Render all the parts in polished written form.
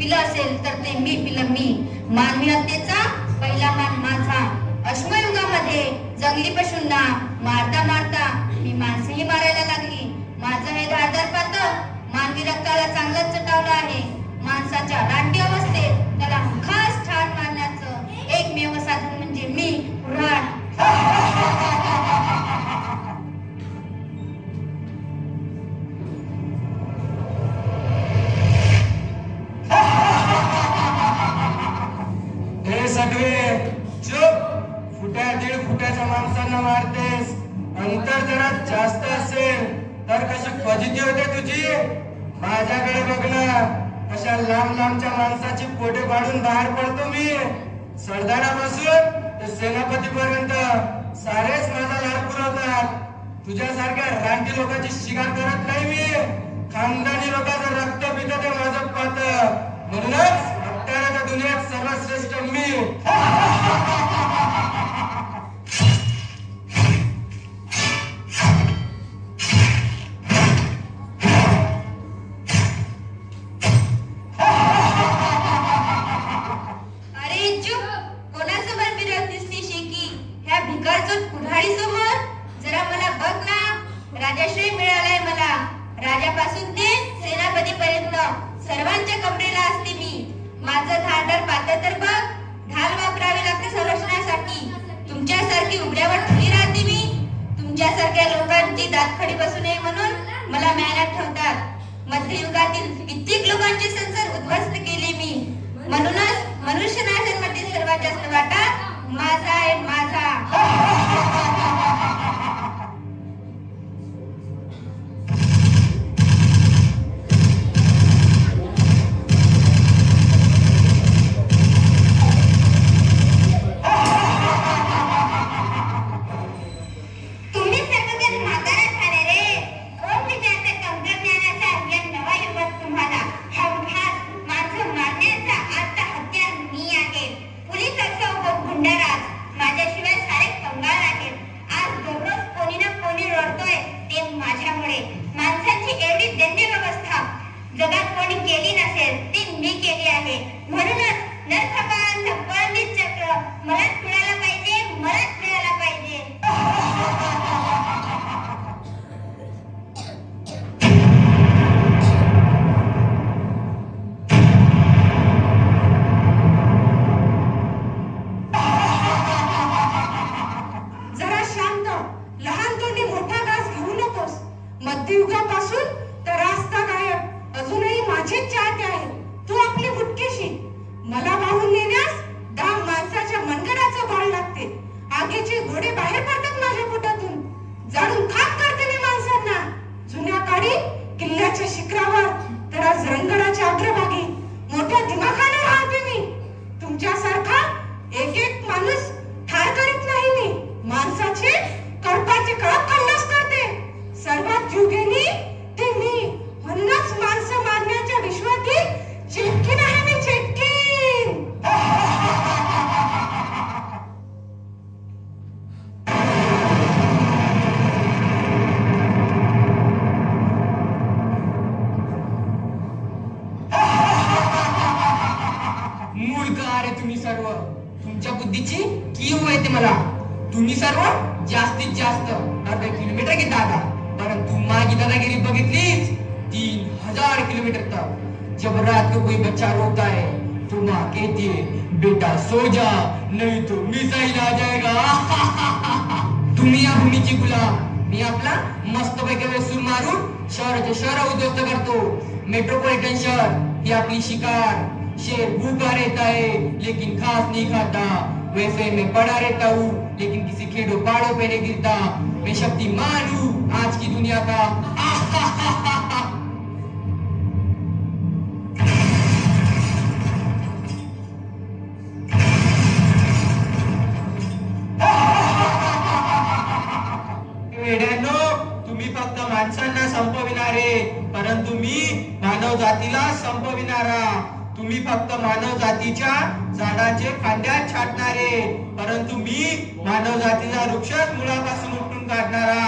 पिलं असेल तर ते मी पिलं मी. मानवी हत्येचा पहिला मान माझा. अश्मयुगामध्ये जंगली पशूंना मारता मारता मी माणसेही मारायला लागली. माझं हे धारदार पातं मानवी रक्ताला चांगलंच चटावलं आहे. माणसाच्या रानटी अवस्थेत त्याला खास ठार मारण्याचं एकमेव साधन म्हणजे मी, कुऱ्हाड. हे सगळे चुप. फुट्या दीड फुट्याच्या माणसांना मारतेस. अंतर जरा जास्त असेल तर कशी फजिती होते तुझी. माझ्याकडे बघ ना, कशा लांब लांबच्या माणसाची पोटे पाडून बाहेर पडतो मी. सरदारापासून ते सेनापतीपर्यंत सारेच माझा लाभ पुरवतात. तुझ्यासारख्या रानटी लोकांची शिकार करत नाही मी. खानदानी लोकांचं रक्त पितं ते माझं पातं. म्हणूनच हत्याराच्या दुनियेत सर्वात श्रेष्ठ मी. अरे चुप. कोणासमोर फिरत दिसती शेकी? ह्या भिकारचोट कुऱ्हाडीसमोर? जरा मला बघ ना. राजाश्रय मिळालाय मला. राजापासून ते सेनापतीपर्यंत सर्वांच्या कमरेला असते मी. माझं धारदार पातं तर बघ. ढाल वापरावे लागते संरक्षणासाठी. तुमच्यासारखी उघड्यावर उभी राहते मी. तुमच्यासारख्या लोकांची दातखडी बसू नये म्हणून मला म्यानात ठेवतात. मध्ययुगातील कित्येक लोकांचे संसार उद्ध्वस्त केले मी. म्हणूनच मनुष्य नाशांमध्ये सर्वात जास्त वाटा माझा आहे, माझा. जगात कोणी केली नसेल ती मी केली आहे. म्हणूनच नरभक्षकांचं पळणीत चक्र मलाच मिळायला पाहिजे, मलाच मिळायला पाहिजे. जरा शांत. लहान तोंडी मोठा घास घेऊ नकोस. मध्ययुगापासून तर रास्ता गायब अजूनही माझेच चाहते आहे. तू आपली मुटकीशी मला वाहून नेण्यास 10 माणसाच्या मनगडाचं बळ लागते. आगीचे घोडे बाहेर पडतात माझ्या पोटातून. जाळून खाक करते मी माणसांना. जुन्या काळी किल्ल्याच्या शिखरावर तर आज रंगडाच्या अग्रभागी मोठ्या दिमाखाने राहते मी. तुमच्यासारखा एक एक माणूस ठार करीत नाही मी. माणसाचे कळपाचे कळप खल्लास करते. सर्वात जीव घेणी ते मी. म्हणूनच माणसं मारण्याच्या विश्वातील चेटकीन आहे मी, चेटकीन. मूर्ख अरे तुम्ही सर्व. तुमच्या बुद्धीची कीव येते मला. तुम्ही सर्व जास्तीत जास्त अर्धा किलोमीटर घेता आता. परंतु माझी दादागिरी बघितलीच 3000 किलोमीटर तक. जब रात को कोई बच्चा रोता है तो माँ कहती है बेटा सो जा नहीं तो मिसाइल आ जाएगा. तुम्ही या भूमीची गुलाम. मी आपला मस्तपैकी वेसूर मारून शहराचे शहर उद्ध्वस्त करतो. मेट्रोपॉलिटन शहर ही आपली शिकार. शेर भूखा रहता है लेकिन घास नहीं खाता. वैसे मैं पड़ा रहता हूँ लेकिन किसी खेड़ों पहाड़ों पे नहीं गिरता. मैं शक्तिमान हूँ आज की दुनिया का. वेड्यानो, तुम्ही फक्त माणसांना संपविणारे, परंतु मी मानव जातीला संपविणारा. तुम्ही फक्त मानव जातीच्या झाडांचे फांद्या छाटणारे, परंतु मी मानव जातीचा वृक्षच मुळापासून उपटून काढणारा.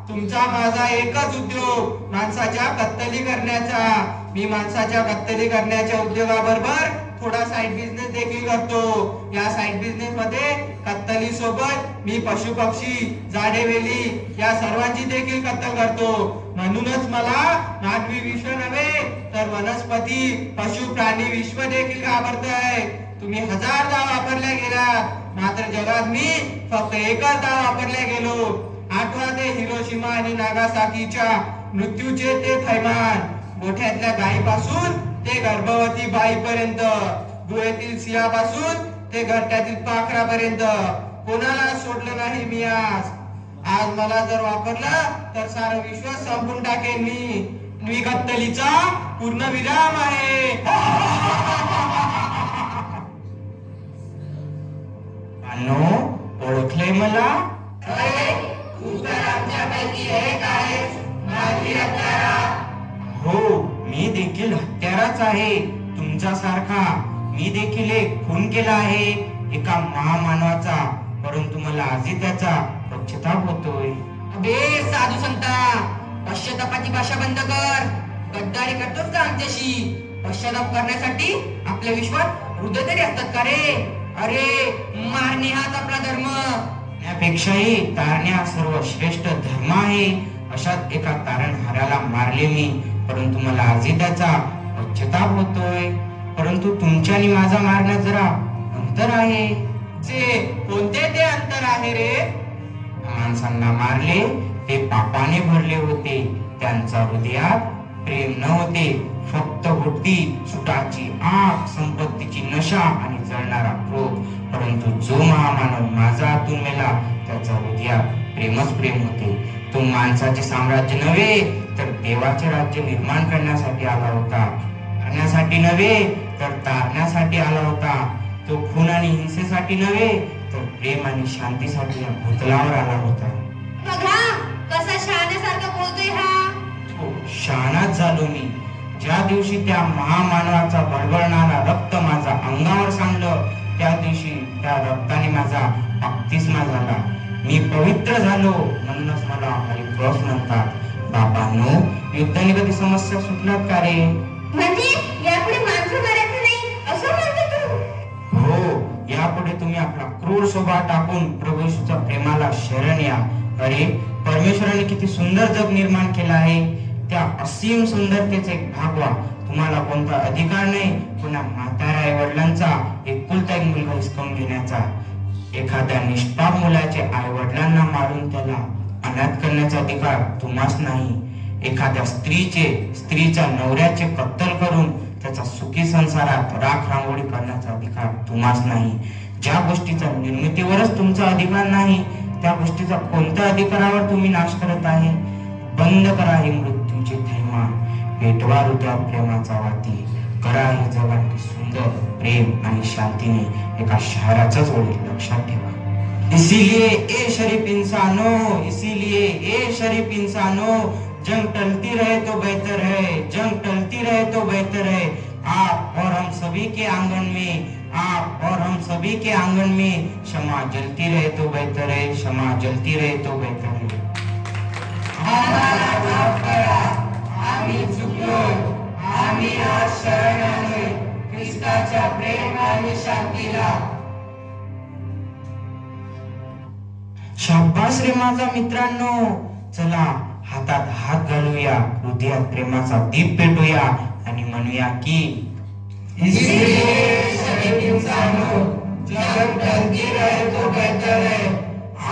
तुमचा माझा एकच उद्योग माणसाच्या कत्तली करण्याचा. मी माणसाच्या कत्तली करण्याच्या उद्योगाबरोबर थोडा साइड बिझनेस देखील करतो. या साइड बिझनेस मध्ये कत्तली सोबत मी पशु पक्षी झाडे वेली या सर्वांची देखील कत्तल करतो. म्हणूनच मला मानवी विश्व नव्हे तर वनस्पती पशु प्राणी विश्व देखील घाबरतंय. तुम्ही 1000 दाव वापरल्या गेलात, मात्र जगात मी फक्त एकच दाव वापरल्या गेलो. आठवा ते हिरोशिमा आणि नागासाकीच्या मृत्यूचे ते थैमान. गोठ्यातल्या गायीपासून ते गर्भवती बाईपर्यंत, गुहेतील सिंहापासून ते घरट्यातील पाखरापर्यंत कोणाला सोडलं नाही मी. आज मला जर वापरलं तर सारं विश्व संपून टाकेन मी कत्तलीचा पूर्ण विराम आहे. अनो ओळखले मला? हो, मी देखील हत्याराच आहे तुमच्यासारखा. मी देखील एक खून केला आहे एका महामानवाचा, परंतु मला आजही त्याचा पश्चाताप होतोय. अबे साधू संता, पश्चातापाची भाषा बंद कर. गद्दारी करतोस का आमच्याशी? पश्चाताप करण्यासाठी आपल्या विश्वात हृदय तरी असतात का रे? अरे मारणे हाच आपला धर्म. यापेक्षाही तारणे हा सर्वश्रेष्ठ धर्म आहे. अशाच एका तारणहाराला मारले मी, परंतु मला आजही त्याचा पश्चाताप होतोय. परंतु तुमच्या आणि माझा मारण्यात जरा अंतर आहे. जे कोणते ते अंतर आहे रे? माणसांना मारले ते पापाने भरले होते. त्यांचा हृदयात प्रेम न होते, फक्त होती सुटाची आग, संपत्तीची नशा आणि जळणारा क्रोध. परंतु जो महामानव माझा हातून मेला त्याच्या हृदयात प्रेमच प्रेम होते. तो माणसाचे साम्राज्य नव्हे तर देवाचे राज्य निर्माण करण्यासाठी आला होता. करण्यासाठी नव्हे तर तारण्यासाठी आला होता. तो खून आणि हिंसेसाठी नव्हे तर प्रेम आणि शांतीसाठी या भूतलावर आला होता. बघा कसा शहाण्यासारखा बोलतोय हा. हो, शहाणाच झालो मी. ज्या दिवशी त्या महामानवाचा बळबळणारा रक्त माझा अंगावर सांडलं, त्या दिवशी त्या रक्ताने माझा बप्तिस्मा झाला. मी पवित्र झालो. म्हणूनच मला हरिक्रॉस म्हणतात. बाबांनो, युद्धाने कधी समस्या सुटल्यात का रे? म्हणजे यापुढे माणसं मारायचं नाही असं म्हणतो तू? हो, यापुढे तुम्ही आपला क्रूर स्वभाव टाकून प्रभू येशूच्या प्रेमाला शरण या. अरे, परमेश्वराने किती सुंदर जग निर्माण केलं आहे. त्या असीम सुंदरतेचा एक भाग व्हा. तुम्हाला कोणता अधिकार नाही पुन्हा म्हाताऱ्या आई वडिलांचा एकुलता एक मुलगा हिसकावून घेण्याचा. एखाद्या निष्पाप मुलाचे आई वडिलांना मारून त्याला अनाथ करण्याचा अधिकार तुम्हास नाही. एखाद्या स्त्रीच्या नवऱ्याचे कत्तल करून त्याचा सुखी संसारात राख रांगोळी करण्याचा अधिकार तुम्हास नाही. ज्या गोष्टीचा निर्मितीवरच तुमचा अधिकार नाही, त्या गोष्टीचा कोणत्या अधिकारावर तुम्ही नाश करत आहे? बंद करा हे मृत्यूचे थैमान. पेटवा हृदयात प्रेमाचा वाती. करा हे जगात सुंदर प्रेम आणि शांतीने एका शहराचाच ओळख लक्षात ठेवा. इसीलिए ए शरीफ इंसानो, जंग टलती रहे तो बेहतर है, जंग टलती रहे तो बेहतर है. आप और हम सभी के आंगन में क्षमा जलती रहे तो बेहतर है, क्षमा जलती रहे तो बेहतर है. आम्ही चुकलो. आम्ही आज शरण आलोय ख्रिस्ताच्या प्रेम आणि शांतीला. शाबास रे माझा मित्रांनो. चला हातात हात घालूया, हृदयात प्रेमाचा दीप पेटूया आणि म्हणूया की इसलिए शरीफ इंसानो, जब टलती रहे तो बेहतर है.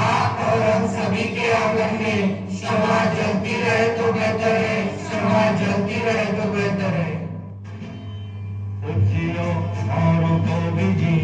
आप और हम सभी के आंगन में क्षमा जलती रहे तो बेहतर है, क्षमा जलती रहे तो बेहतर है. जियो औरों को भी जियो.